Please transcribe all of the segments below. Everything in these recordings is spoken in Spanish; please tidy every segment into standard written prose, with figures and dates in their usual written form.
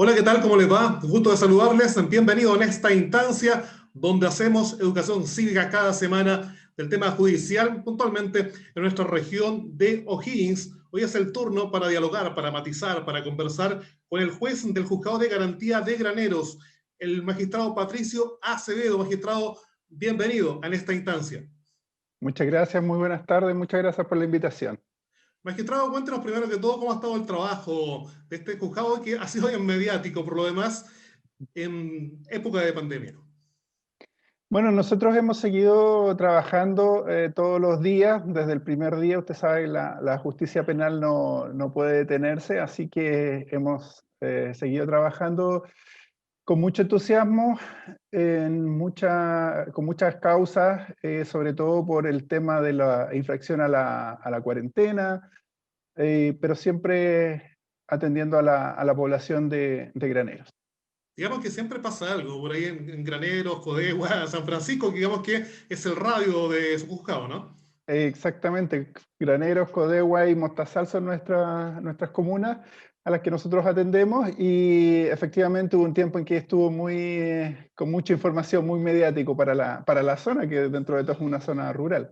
Hola, ¿qué tal? ¿Cómo les va? Gusto de saludarles. Bienvenido en esta instancia donde hacemos educación cívica cada semana del tema judicial, puntualmente en nuestra región de O'Higgins. Hoy es el turno para dialogar, para matizar, para conversar con el juez del Juzgado de Garantía de Graneros, el magistrado Patricio Acevedo. Magistrado, bienvenido en esta instancia. Muchas gracias, muy buenas tardes, muchas gracias por la invitación. Magistrado, cuéntenos primero que todo cómo ha estado el trabajo de este juzgado que ha sido bien mediático, por lo demás, en época de pandemia. Bueno, nosotros hemos seguido trabajando todos los días, desde el primer día. Usted sabe, la justicia penal no puede detenerse, así que hemos seguido trabajando con mucho entusiasmo, con muchas causas, sobre todo por el tema de la infracción a la cuarentena, pero siempre atendiendo a la población de Graneros. Digamos que siempre pasa algo por ahí en Graneros, Codegua, San Francisco, que digamos que es el radio de su juzgado, ¿no? Exactamente, Graneros, Codegua y Mostazal son nuestras comunas a las que nosotros atendemos, y efectivamente hubo un tiempo en que estuvo con mucha información, muy mediático para la zona, que dentro de todo es una zona rural.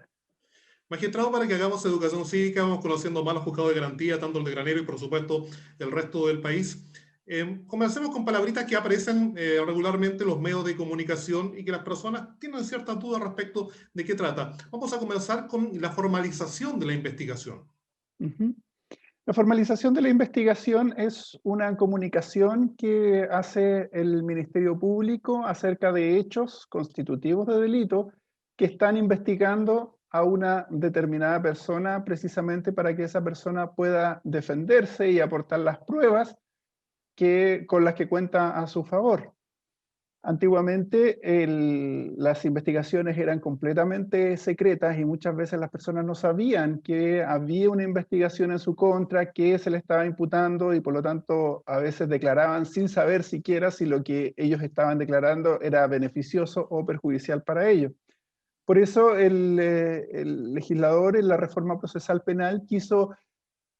Magistrado, para que hagamos educación cívica, vamos conociendo más los juzgados de garantía, tanto el de Granero y por supuesto el resto del país. Comencemos con palabritas que aparecen regularmente en los medios de comunicación y que las personas tienen ciertas dudas respecto de qué trata. Vamos a comenzar con la formalización de la investigación. Ujú. La formalización de la investigación es una comunicación que hace el Ministerio Público acerca de hechos constitutivos de delito que están investigando a una determinada persona, precisamente para que esa persona pueda defenderse y aportar las pruebas con las que cuenta a su favor. Antiguamente las investigaciones eran completamente secretas y muchas veces las personas no sabían que había una investigación en su contra, que se le estaba imputando, y por lo tanto a veces declaraban sin saber siquiera si lo que ellos estaban declarando era beneficioso o perjudicial para ellos. Por eso el legislador en la reforma procesal penal quiso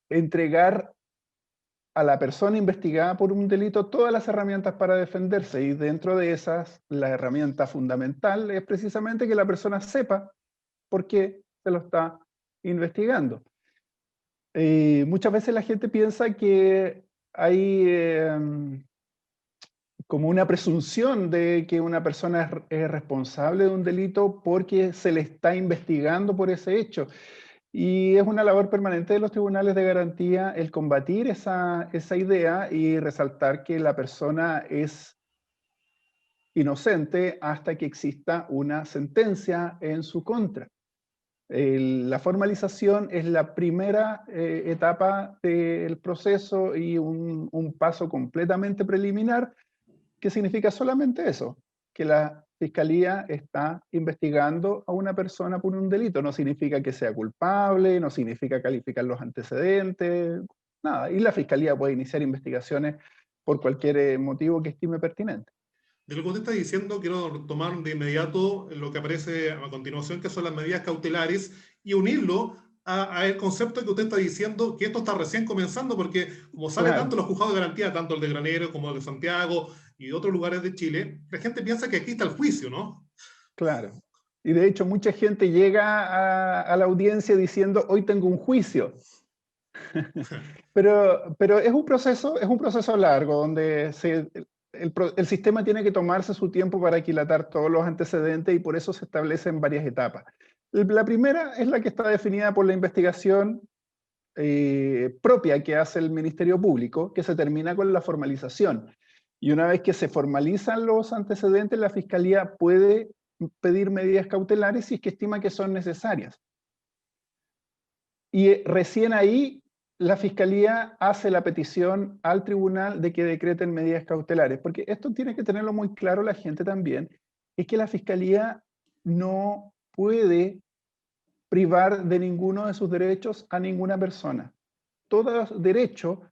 entregar a la persona investigada por un delito todas las herramientas para defenderse, y dentro de esas, la herramienta fundamental es precisamente que la persona sepa por qué se lo está investigando. Muchas veces la gente piensa que hay como una presunción de que una persona es responsable de un delito porque se le está investigando por ese hecho. Y es una labor permanente de los tribunales de garantía el combatir esa idea y resaltar que la persona es inocente hasta que exista una sentencia en su contra. La formalización es la primera etapa del proceso y un paso completamente preliminar, que significa solamente eso, que la Fiscalía está investigando a una persona por un delito. No significa que sea culpable, no significa calificar los antecedentes, nada. Y la Fiscalía puede iniciar investigaciones por cualquier motivo que estime pertinente. De lo que usted está diciendo, quiero tomar de inmediato lo que aparece a continuación, que son las medidas cautelares, y unirlo al concepto que usted está diciendo, que esto está recién comenzando, porque como sale tanto Claro, los juzgados de garantía, tanto el de Granero como el de Santiago y de otros lugares de Chile, la gente piensa que aquí está el juicio, ¿no? claro. Y de hecho mucha gente llega a la audiencia diciendo, hoy tengo un juicio. Pero es un proceso largo donde el sistema tiene que tomarse su tiempo para aquilatar todos los antecedentes, y por eso se establecen varias etapas. La primera es la que está definida por la investigación propia que hace el Ministerio Público, que se termina con la formalización. Y una vez que se formalizan los antecedentes, la Fiscalía puede pedir medidas cautelares si es que estima que son necesarias. Y recién ahí la Fiscalía hace la petición al tribunal de que decreten medidas cautelares, porque esto tiene que tenerlo muy claro la gente también, es que la Fiscalía no puede privar de ninguno de sus derechos a ninguna persona. Todo derecho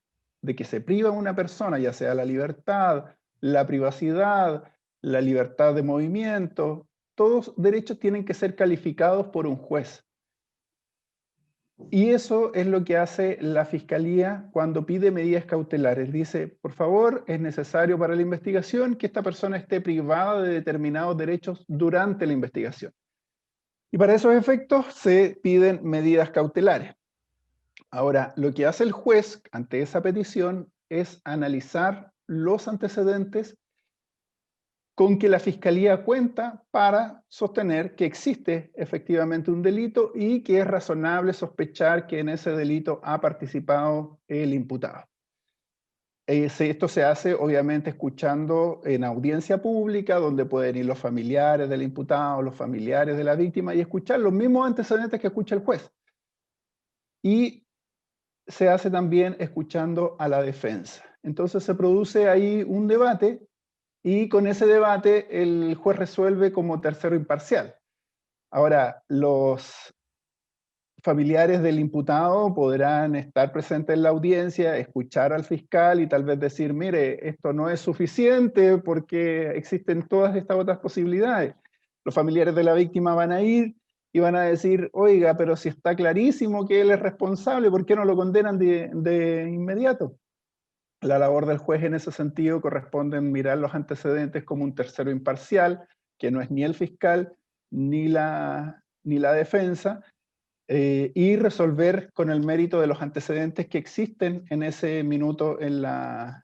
de que se priva a una persona, ya sea la libertad, la privacidad, la libertad de movimiento, todos derechos tienen que ser calificados por un juez. Y eso es lo que hace la Fiscalía cuando pide medidas cautelares. Dice, por favor, es necesario para la investigación que esta persona esté privada de determinados derechos durante la investigación. Y para esos efectos se piden medidas cautelares. Ahora, lo que hace el juez ante esa petición es analizar los antecedentes con que la Fiscalía cuenta para sostener que existe efectivamente un delito y que es razonable sospechar que en ese delito ha participado el imputado. Esto se hace obviamente escuchando en audiencia pública, donde pueden ir los familiares del imputado, los familiares de la víctima, y escuchar los mismos antecedentes que escucha el juez. Y se hace también escuchando a la defensa. Entonces se produce ahí un debate y con ese debate el juez resuelve como tercero imparcial. Ahora, los familiares del imputado podrán estar presentes en la audiencia, escuchar al fiscal y tal vez decir, mire, esto no es suficiente porque existen todas estas otras posibilidades. Los familiares de la víctima van a ir y van a decir, oiga, pero si está clarísimo que él es responsable, ¿por qué no lo condenan de inmediato? La labor del juez en ese sentido corresponde en mirar los antecedentes como un tercero imparcial, que no es ni el fiscal ni la defensa, y resolver con el mérito de los antecedentes que existen en ese minuto en la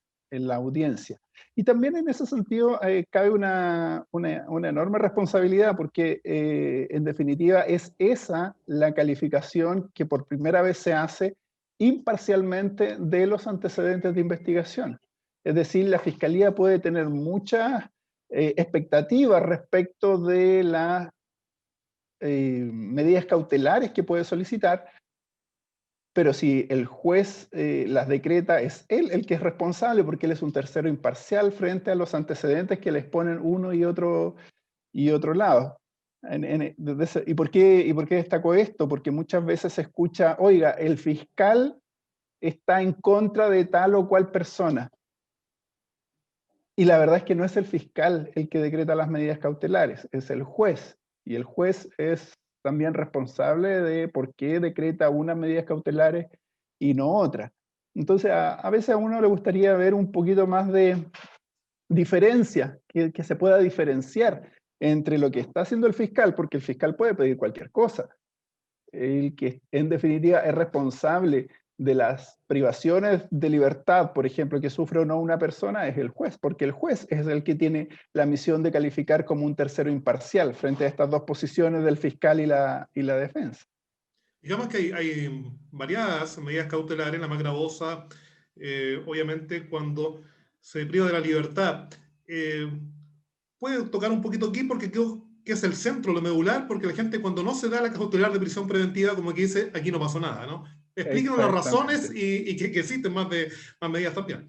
audiencia. Y también en ese sentido cabe una enorme responsabilidad porque en definitiva es esa la calificación que por primera vez se hace imparcialmente de los antecedentes de investigación. Es decir, la Fiscalía puede tener muchas expectativas respecto de las medidas cautelares que puede solicitar, pero si el juez las decreta, es él el que es responsable porque él es un tercero imparcial frente a los antecedentes que les ponen uno y otro lado. ¿Y por qué destaco esto? Porque muchas veces se escucha, oiga, el fiscal está en contra de tal o cual persona. Y la verdad es que no es el fiscal el que decreta las medidas cautelares, es el juez. Y el juez es también responsable de por qué decreta unas medidas cautelares y no otras. Entonces, a veces a uno le gustaría ver un poquito más de diferencia, que se pueda diferenciar entre lo que está haciendo el fiscal, porque el fiscal puede pedir cualquier cosa. El que en definitiva es responsable de las privaciones de libertad, por ejemplo, que sufre o no una persona, es el juez, porque el juez es el que tiene la misión de calificar como un tercero imparcial frente a estas dos posiciones del fiscal y la defensa. Digamos que hay variadas medidas cautelares, la más gravosa, obviamente, cuando se priva de la libertad. Eh, Puede tocar un poquito aquí porque creo que es el centro, lo medular, porque la gente cuando no se da la cautelar de prisión preventiva, como que dice, aquí no pasó nada, ¿no? Explíquenos las razones Exactamente. y que existen más medidas también.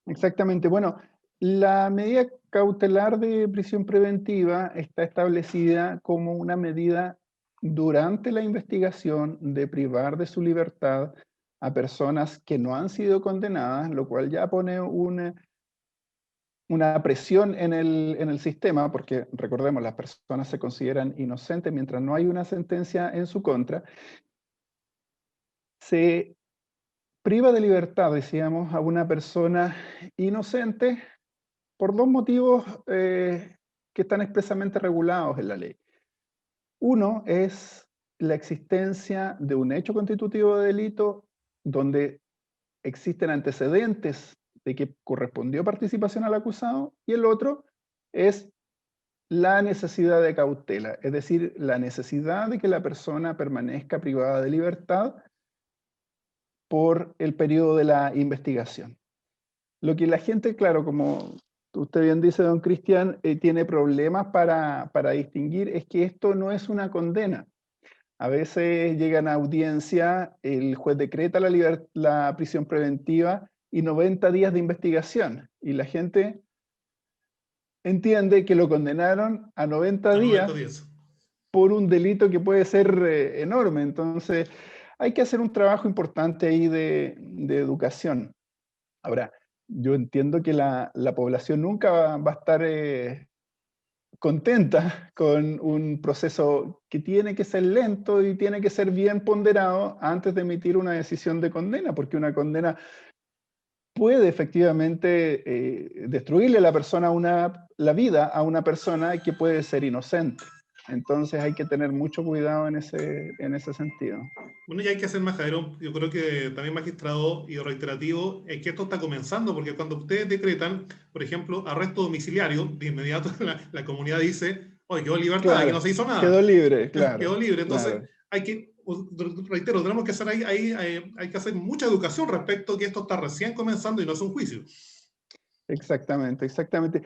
Exactamente. Bueno, la medida cautelar de prisión preventiva está establecida como una medida durante la investigación de privar de su libertad a personas que no han sido condenadas, lo cual ya pone una presión en el sistema, porque recordemos, las personas se consideran inocentes mientras no hay una sentencia en su contra. Se priva de libertad, decíamos, a una persona inocente por dos motivos que están expresamente regulados en la ley. Uno es la existencia de un hecho constitutivo de delito donde existen antecedentes de que correspondió participación al acusado, y el otro es la necesidad de cautela, es decir, la necesidad de que la persona permanezca privada de libertad por el periodo de la investigación. Lo que la gente, claro, como usted bien dice, don Cristian, tiene problemas para distinguir es que esto no es una condena. A veces llegan a audiencia, el juez decreta la prisión preventiva y 90 días de investigación. Y la gente entiende que lo condenaron a 90 A 90 días días. por un delito que puede ser enorme. Entonces, hay que hacer un trabajo importante ahí de educación. Ahora, yo entiendo que la población nunca va a estar contenta con un proceso que tiene que ser lento y tiene que ser bien ponderado antes de emitir una decisión de condena, porque una condena puede efectivamente destruirle a la persona la vida a una persona que puede ser inocente. Entonces hay que tener mucho cuidado en ese sentido. Bueno, ya hay que ser más, Javier. Yo creo que también magistrado y reiterativo es que esto está comenzando, porque cuando ustedes decretan, por ejemplo, arresto domiciliario, de inmediato la comunidad dice, oye, quedó en libertad, aquí no Claro, se hizo quedó nada, libre, claro, quedó libre. Entonces, claro. hay que, reitero, tenemos que hacer hay que hacer mucha educación respecto a que esto está recién comenzando y no es un juicio. Exactamente, exactamente.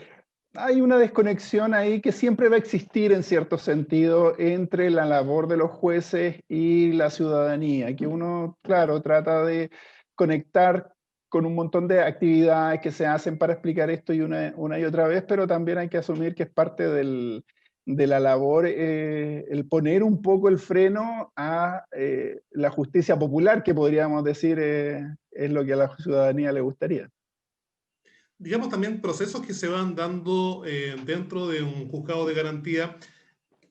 Hay una desconexión ahí que siempre va a existir en cierto sentido entre la labor de los jueces y la ciudadanía, que uno, claro, trata de conectar con un montón de actividades que se hacen para explicar esto y una y otra vez, pero también hay que asumir que es parte de la labor el poner un poco el freno a la justicia popular, que podríamos decir es lo que a la ciudadanía le gustaría. Digamos también procesos que se van dando dentro de un juzgado de garantía.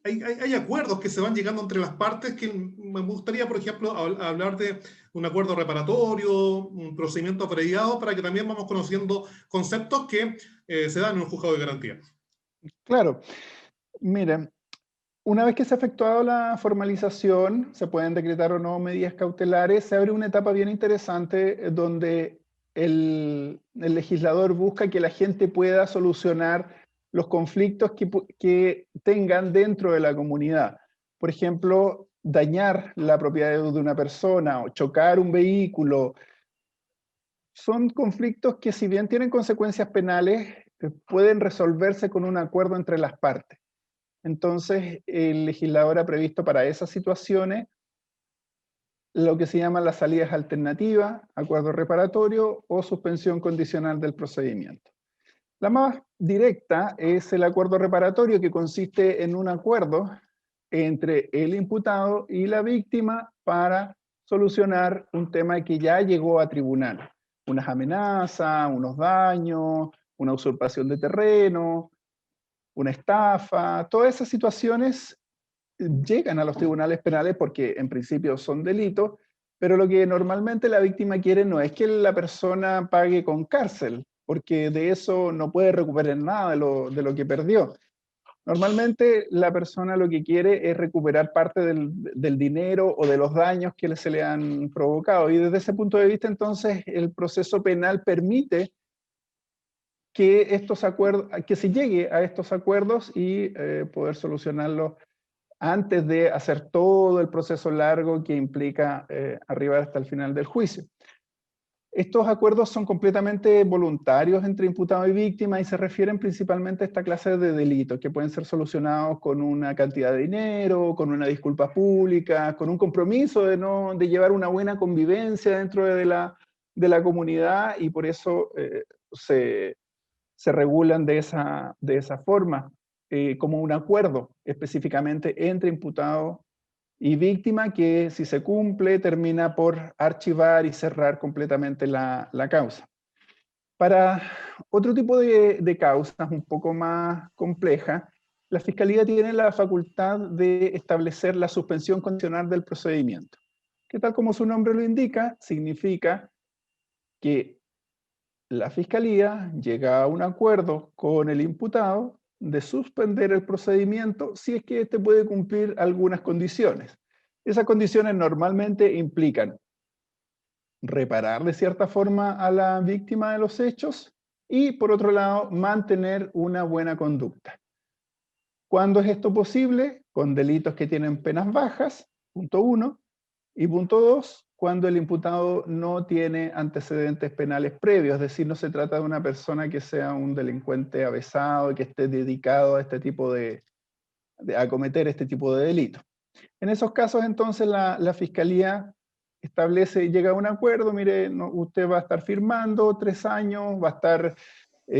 Hay acuerdos que se van llegando entre las partes que me gustaría, por ejemplo, hablar de un acuerdo reparatorio, un procedimiento abreviado, para que también vamos conociendo conceptos que se dan en un juzgado de garantía. Claro, miren, una vez que se ha efectuado la formalización, se pueden decretar o no medidas cautelares, se abre una etapa bien interesante donde el legislador busca que la gente pueda solucionar los conflictos que tengan dentro de la comunidad. Por ejemplo, dañar la propiedad de una persona o chocar un vehículo. Son conflictos que, si bien tienen consecuencias penales, pueden resolverse con un acuerdo entre las partes. Entonces, el legislador ha previsto para esas situaciones lo que se llaman las salidas alternativas, acuerdo reparatorio o suspensión condicional del procedimiento. La más directa es el acuerdo reparatorio, que consiste en un acuerdo entre el imputado y la víctima para solucionar un tema que ya llegó a tribunal. Unas amenazas, unos daños, una usurpación de terreno, una estafa, todas esas situaciones llegan a los tribunales penales porque en principio son delitos, pero lo que normalmente la víctima quiere no es que la persona pague con cárcel, porque de eso no puede recuperar nada de lo que perdió. Normalmente la persona lo que quiere es recuperar parte del dinero o de los daños que se le han provocado. Y desde ese punto de vista, entonces, el proceso penal permite que que se llegue a estos acuerdos y poder solucionarlos antes de hacer todo el proceso largo que implica arribar hasta el final del juicio. Estos acuerdos son completamente voluntarios entre imputado y víctima y se refieren principalmente a esta clase de delitos que pueden ser solucionados con una cantidad de dinero, con una disculpa pública, con un compromiso de llevar una buena convivencia dentro de la comunidad, y por eso se regulan de esa forma, como un acuerdo específicamente entre imputado y víctima, que si se cumple termina por archivar y cerrar completamente la causa. Para otro tipo de causas un poco más complejas, la Fiscalía tiene la facultad de establecer la suspensión condicional del procedimiento, que, tal como su nombre lo indica, significa que la Fiscalía llega a un acuerdo con el imputado de suspender el procedimiento si es que éste puede cumplir algunas condiciones. Esas condiciones normalmente implican reparar de cierta forma a la víctima de los hechos y, por otro lado, mantener una buena conducta. ¿Cuándo es esto posible? Con delitos que tienen penas bajas, punto 1, y punto 2, cuando el imputado no tiene antecedentes penales previos, es decir, no se trata de una persona que sea un delincuente avesado y que esté dedicado a a cometer este tipo de delitos. En esos casos, entonces, la Fiscalía llega a un acuerdo: mire, usted va a estar firmando 3 años, va a estar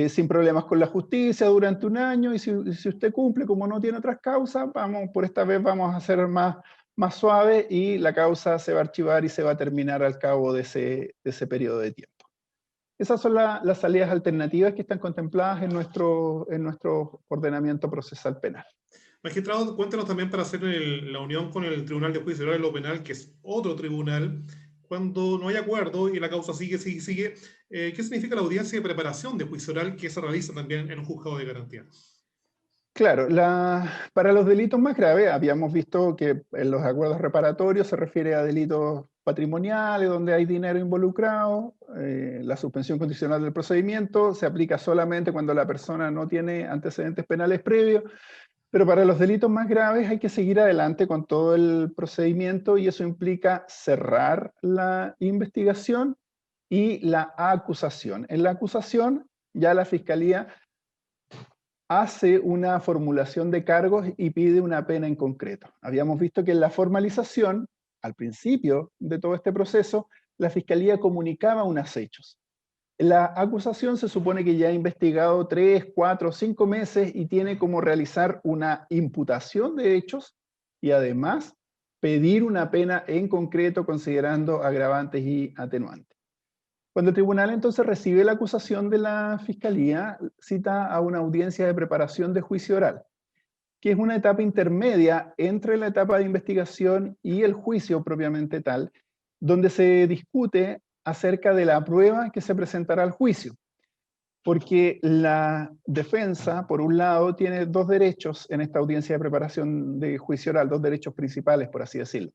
sin problemas con la justicia durante 1 año, y si usted cumple, como no tiene otras causas, por esta vez vamos a hacer más suave, y la causa se va a archivar y se va a terminar al cabo de ese periodo de tiempo. Esas son las salidas alternativas que están contempladas en nuestro ordenamiento procesal penal. Magistrado, cuéntenos también para hacer la unión con el Tribunal de Juicio Oral y lo Penal, que es otro tribunal, cuando no hay acuerdo y la causa sigue, ¿qué significa la audiencia de preparación de juicio oral que se realiza también en un juzgado de garantía? Claro, para los delitos más graves, habíamos visto que en los acuerdos reparatorios se refiere a delitos patrimoniales, donde hay dinero involucrado. La suspensión condicional del procedimiento se aplica solamente cuando la persona no tiene antecedentes penales previos, pero para los delitos más graves hay que seguir adelante con todo el procedimiento y eso implica cerrar la investigación y la acusación. En la acusación ya la Fiscalía hace una formulación de cargos y pide una pena en concreto. Habíamos visto que en la formalización, al principio de todo este proceso, la Fiscalía comunicaba unos hechos. La acusación se supone que ya ha investigado 3, 4, 5 meses y tiene como realizar una imputación de hechos y además pedir una pena en concreto considerando agravantes y atenuantes. Cuando el tribunal entonces recibe la acusación de la Fiscalía, cita a una audiencia de preparación de juicio oral, que es una etapa intermedia entre la etapa de investigación y el juicio propiamente tal, donde se discute acerca de la prueba que se presentará al juicio. Porque la defensa, por un lado, tiene dos derechos en esta audiencia de preparación de juicio oral, dos derechos principales, por así decirlo.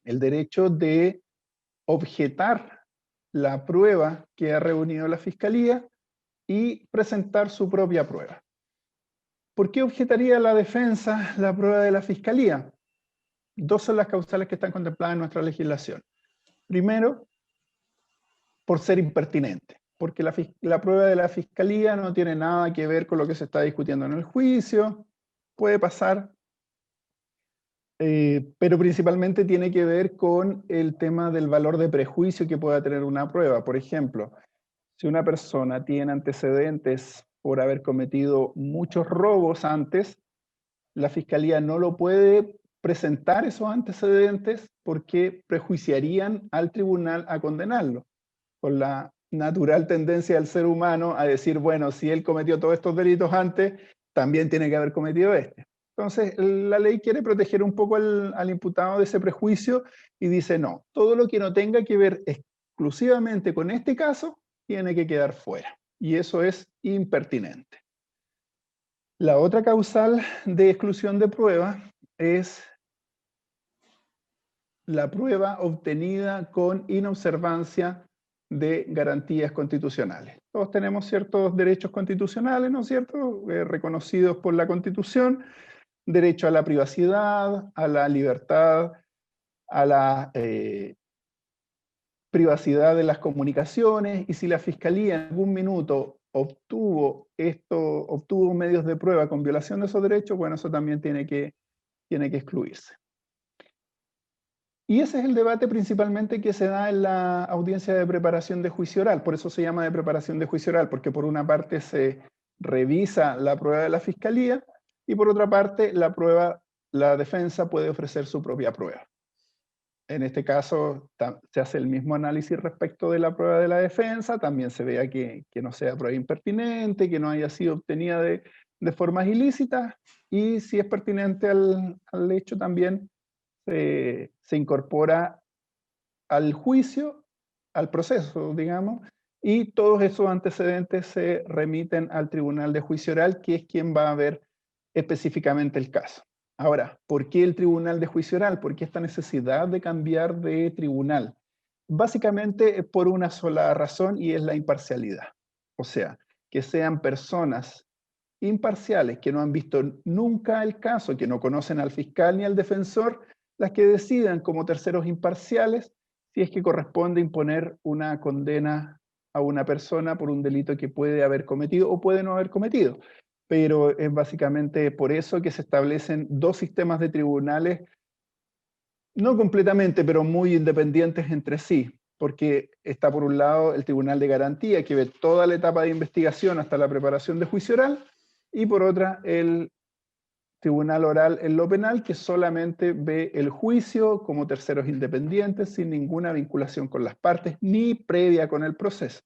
El derecho de objetar la prueba que ha reunido la Fiscalía y presentar su propia prueba. ¿Por qué objetaría la defensa la prueba de la Fiscalía? Dos son las causales que están contempladas en nuestra legislación. Primero, por ser impertinente, porque la prueba de la Fiscalía no tiene nada que ver con lo que se está discutiendo en el juicio, puede pasar, pero principalmente tiene que ver con el tema del valor de prejuicio que pueda tener una prueba. Por ejemplo, si una persona tiene antecedentes por haber cometido muchos robos antes, la Fiscalía no lo puede presentar esos antecedentes porque prejuiciarían al tribunal a condenarlo, con la natural tendencia del ser humano a decir, bueno, si él cometió todos estos delitos antes, también tiene que haber cometido este. Entonces, la ley quiere proteger un poco al imputado de ese prejuicio y dice, no, todo lo que no tenga que ver exclusivamente con este caso, tiene que quedar fuera. Y eso es impertinente. La otra causal de exclusión de prueba es la prueba obtenida con inobservancia de garantías constitucionales. Todos tenemos ciertos derechos constitucionales, ¿no es cierto?, reconocidos por la Constitución: derecho a la privacidad, a la libertad, a la privacidad de las comunicaciones, y si la Fiscalía en algún minuto obtuvo medios de prueba con violación de esos derechos, bueno, eso también tiene que excluirse. Y ese es el debate principalmente que se da en la audiencia de preparación de juicio oral. Por eso se llama de preparación de juicio oral, porque por una parte se revisa la prueba de la Fiscalía y por otra parte la defensa puede ofrecer su propia prueba. En este caso se hace el mismo análisis respecto de la prueba de la defensa, también se vea que no sea prueba impertinente, que no haya sido obtenida de formas ilícitas, y si es pertinente al hecho también se incorpora al juicio, al proceso, digamos, y todos esos antecedentes se remiten al Tribunal de Juicio Oral, que es quien va a ver específicamente el caso. Ahora, ¿por qué el Tribunal de Juicio Oral? ¿Por qué esta necesidad de cambiar de tribunal? Básicamente por una sola razón, y es la imparcialidad. O sea, que sean personas imparciales que no han visto nunca el caso, que no conocen al fiscal ni al defensor, las que decidan como terceros imparciales si es que corresponde imponer una condena a una persona por un delito que puede haber cometido o puede no haber cometido. Pero es básicamente por eso que se establecen dos sistemas de tribunales, no completamente, pero muy independientes entre sí, porque está por un lado el Tribunal de Garantía, que ve toda la etapa de investigación hasta la preparación de juicio oral, y por otra el Tribunal Oral en lo penal, que solamente ve el juicio como terceros independientes, sin ninguna vinculación con las partes, ni previa con el proceso.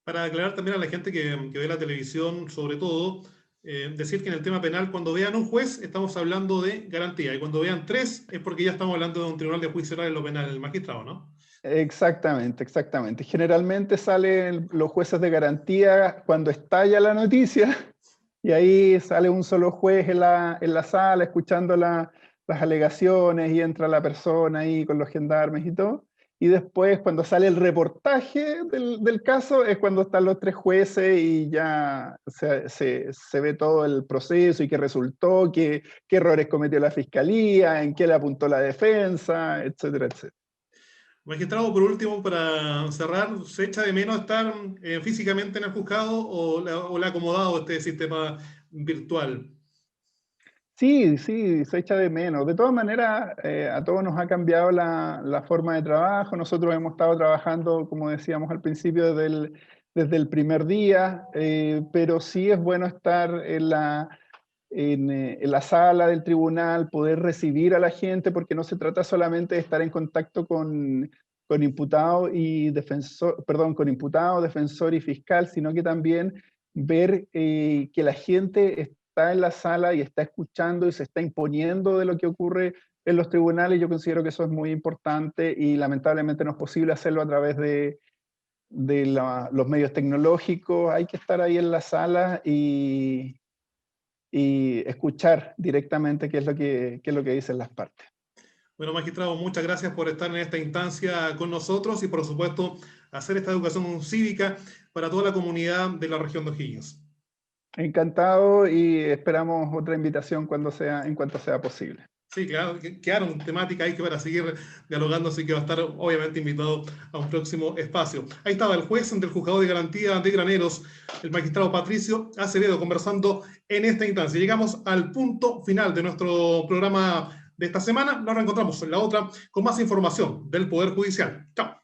Para aclarar también a la gente que ve la televisión, sobre todo, decir que en el tema penal, cuando vean un juez, estamos hablando de garantía, y cuando vean tres, es porque ya estamos hablando de un tribunal de juicio oral en lo penal, el magistrado, ¿no? Exactamente, exactamente. Generalmente salen los jueces de garantía cuando estalla la noticia y ahí sale un solo juez en la sala escuchando las alegaciones y entra la persona ahí con los gendarmes y todo. Y después cuando sale el reportaje del caso es cuando están los tres jueces y ya se ve todo el proceso y qué resultó, qué errores cometió la fiscalía, en qué le apuntó la defensa, etcétera, etcétera. Magistrado, por último, para cerrar, ¿se echa de menos estar físicamente en el juzgado o le ha acomodado este sistema virtual? Sí, sí, se echa de menos. De todas maneras, a todos nos ha cambiado la forma de trabajo. Nosotros hemos estado trabajando, como decíamos al principio, desde el primer día, pero sí es bueno estar en la sala del tribunal, poder recibir a la gente, porque no se trata solamente de estar en contacto con imputado y defensor, perdón, con imputado, defensor y fiscal, sino que también ver que la gente está en la sala y está escuchando y se está imponiendo de lo que ocurre en los tribunales. Yo considero que eso es muy importante y lamentablemente no es posible hacerlo a través de los medios tecnológicos. Hay que estar ahí en la sala y escuchar directamente qué es lo que dicen las partes. Bueno, magistrado, muchas gracias por estar en esta instancia con nosotros y, por supuesto, hacer esta educación cívica para toda la comunidad de la región de O'Higgins. Encantado y esperamos otra invitación en cuanto sea posible. Sí, claro, quedaron temáticas ahí que para seguir dialogando, así que va a estar obviamente invitado a un próximo espacio. Ahí estaba el juez del Juzgado de Garantía de Graneros, el magistrado Patricio Acevedo, conversando en esta instancia. Llegamos al punto final de nuestro programa de esta semana. Nos reencontramos en la otra con más información del Poder Judicial. Chao.